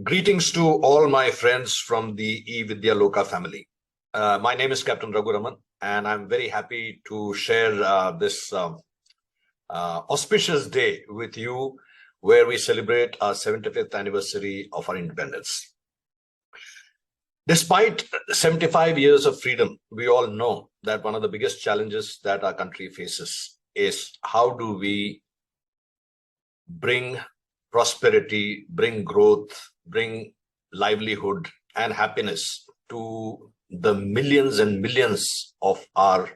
Greetings to all my friends from the eVidyaloka family. My name is Captain Raghuram, and I'm very happy to share this auspicious day with you, where we celebrate our 75th anniversary of our independence. Despite 75 years of freedom, we all know that one of the biggest challenges that our country faces is how do we bring prosperity, bring growth, bring livelihood and happiness to the millions and millions of our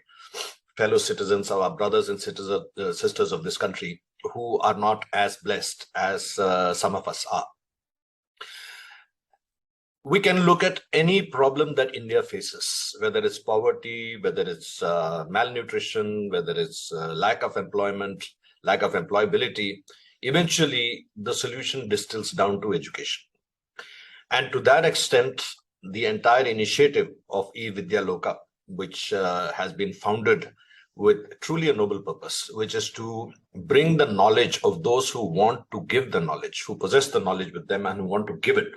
fellow citizens, our brothers and sisters of this country who are not as blessed as some of us are. We can look at any problem that India faces, whether it's poverty, whether it's malnutrition, whether it's lack of employment, lack of employability. Eventually, the solution distills down to education. And to that extent, the entire initiative of eVidyaloka, which has been founded with truly a noble purpose, which is to bring the knowledge of those who want to give the knowledge, who possess the knowledge with them and who want to give it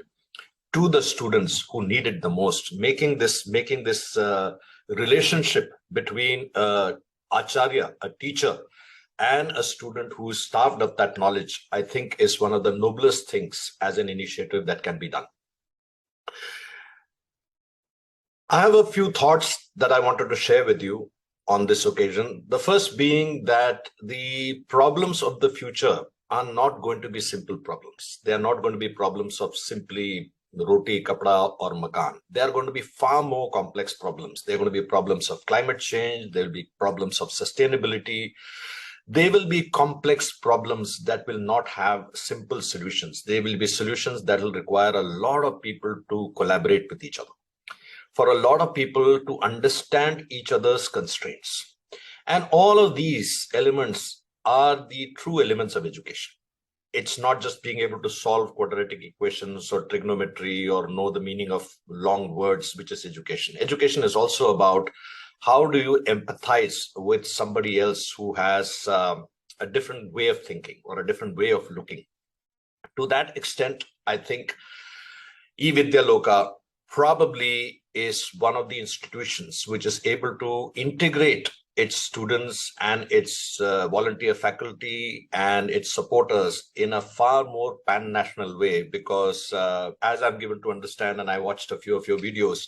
to the students who need it the most, making this relationship between acharya, a teacher, and a student who is starved of that knowledge, I think is one of the noblest things as an initiative that can be done. I have a few thoughts that I wanted to share with you on this occasion. The first being that the problems of the future are not going to be simple problems. They are not going to be problems of simply roti, kapda, or makan. They are going to be far more complex problems. They are going to be problems of climate change. There will be problems of sustainability. They will be complex problems that will not have simple solutions. They will be solutions that will require a lot of people to collaborate with each other, for a lot of people to understand each other's constraints. And all of these elements are the true elements of education. It's not just being able to solve quadratic equations or trigonometry or know the meaning of long words, which is education. Education is also about how do you empathize with somebody else who has a different way of thinking or a different way of looking. To that extent, I think eVidyaloka probably is one of the institutions which is able to integrate its students and its volunteer faculty and its supporters in a far more pan-national way, because as I'm given to understand, and I watched a few of your videos,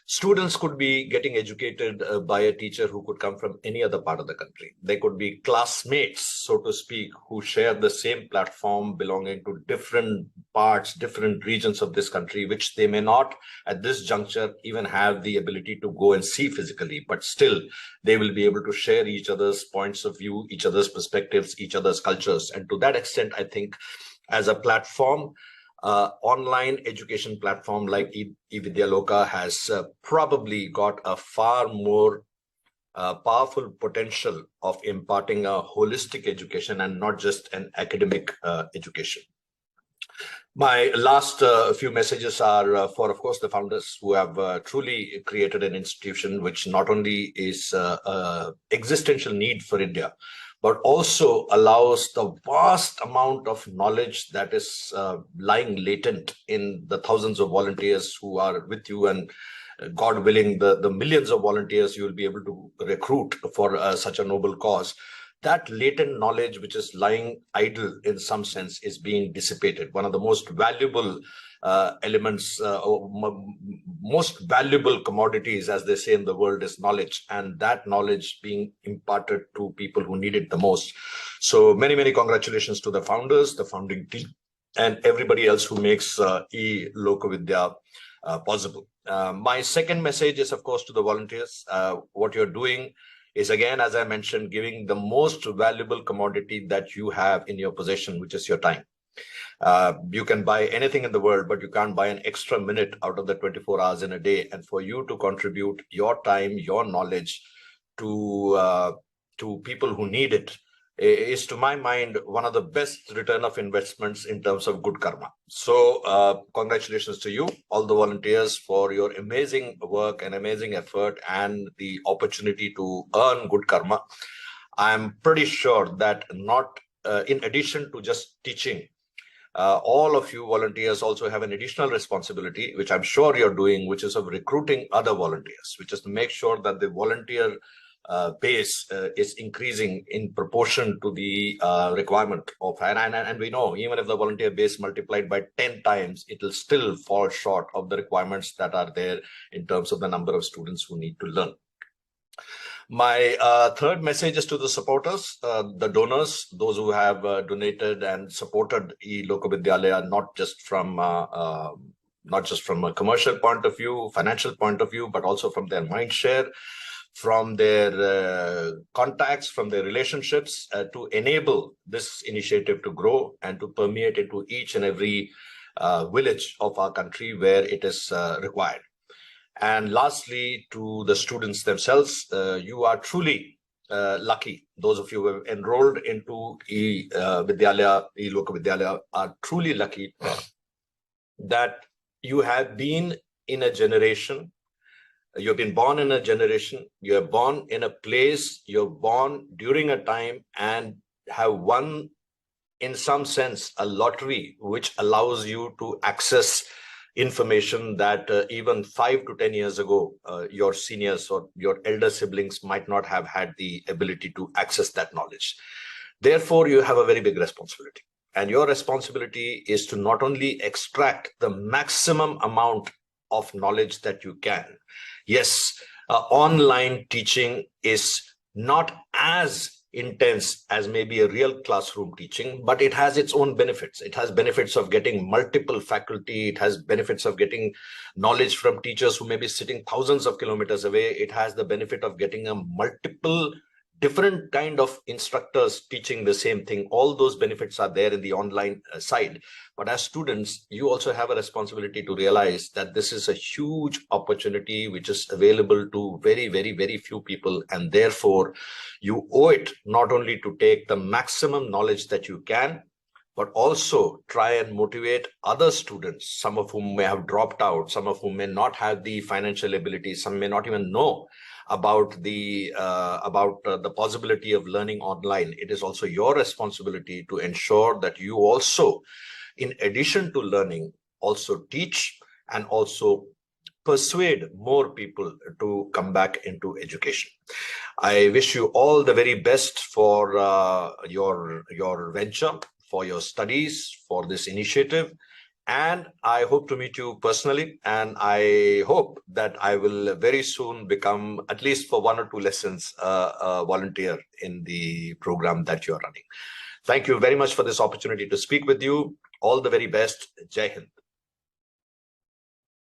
students could be getting educated by a teacher who could come from any other part of the country. They could be classmates, so to speak, who share the same platform belonging to different parts, different regions of this country, which they may not at this juncture even have the ability to go and see physically, but still they will be able to share each other's points of view, each other's perspectives, each other's cultures. And to that extent, I think as a platform, online education platform like eVidyaloka has probably got a far more powerful potential of imparting a holistic education and not just an academic education. My last few messages are for, of course, the founders who have truly created an institution which not only is an existential need for India, but also allows the vast amount of knowledge that is lying latent in the thousands of volunteers who are with you, and God willing, the millions of volunteers you will be able to recruit for such a noble cause. That latent knowledge, which is lying idle in some sense, is being dissipated. One of the most valuable elements, most valuable commodities, as they say in the world, is knowledge, and that knowledge being imparted to people who need it the most. So many, many congratulations to the founders, the founding team, and everybody else who makes eLokavidya possible. My second message is, of course, to the volunteers. What you're doing is, again, as I mentioned, giving the most valuable commodity that you have in your possession, which is your time. You can buy anything in the world, but you can't buy an extra minute out of the 24 hours in a day. And for you to contribute your time, your knowledge to people who need it is, to my mind, one of the best return of investments in terms of good karma. So congratulations to you, all the volunteers, for your amazing work and amazing effort and the opportunity to earn good karma. I'm pretty sure that not in addition to just teaching, all of you volunteers also have an additional responsibility, which I'm sure you're doing, which is of recruiting other volunteers, which is to make sure that the volunteer base is increasing in proportion to the requirement of, and we know even if the volunteer base multiplied by 10 times, it will still fall short of the requirements that are there in terms of the number of students who need to learn. My third message is to the supporters, the donors, those who have donated and supported eVidyaloka Vidyalaya, not just from a commercial point of view, financial point of view, but also from their mind share, from their contacts, from their relationships, to enable this initiative to grow and to permeate into each and every village of our country where it is required. And lastly, to the students themselves, you are truly lucky. Those of you who have enrolled into eVidyaloka Vidyalaya are truly lucky that you have been in a generation. You've been born in a generation, you're born in a place, you're born during a time and have won, in some sense, a lottery which allows you to access information that even 5 to 10 years ago, your seniors or your elder siblings might not have had the ability to access that knowledge. Therefore, you have a very big responsibility. And your responsibility is to not only extract the maximum amount of knowledge that you can. Yes, online teaching is not as intense as maybe a real classroom teaching, but it has its own benefits. It has benefits of getting multiple faculty. It has benefits of getting knowledge from teachers who may be sitting thousands of kilometers away. It has the benefit of getting a multiple different kind of instructors teaching the same thing. All those benefits are there in the online side. But as students, you also have a responsibility to realize that this is a huge opportunity which is available to very, very, very few people. And therefore, you owe it not only to take the maximum knowledge that you can, but also try and motivate other students, some of whom may have dropped out, some of whom may not have the financial ability, some may not even know about the possibility of learning online. It is also your responsibility to ensure that you also, in addition to learning, also teach and also persuade more people to come back into education. I wish you all the very best for your venture, for your studies, for this initiative. And I hope to meet you personally. And I hope that I will very soon become, at least for 1 or 2 lessons, a volunteer in the program that you're running. Thank you very much for this opportunity to speak with you. All the very best. Jai Hind.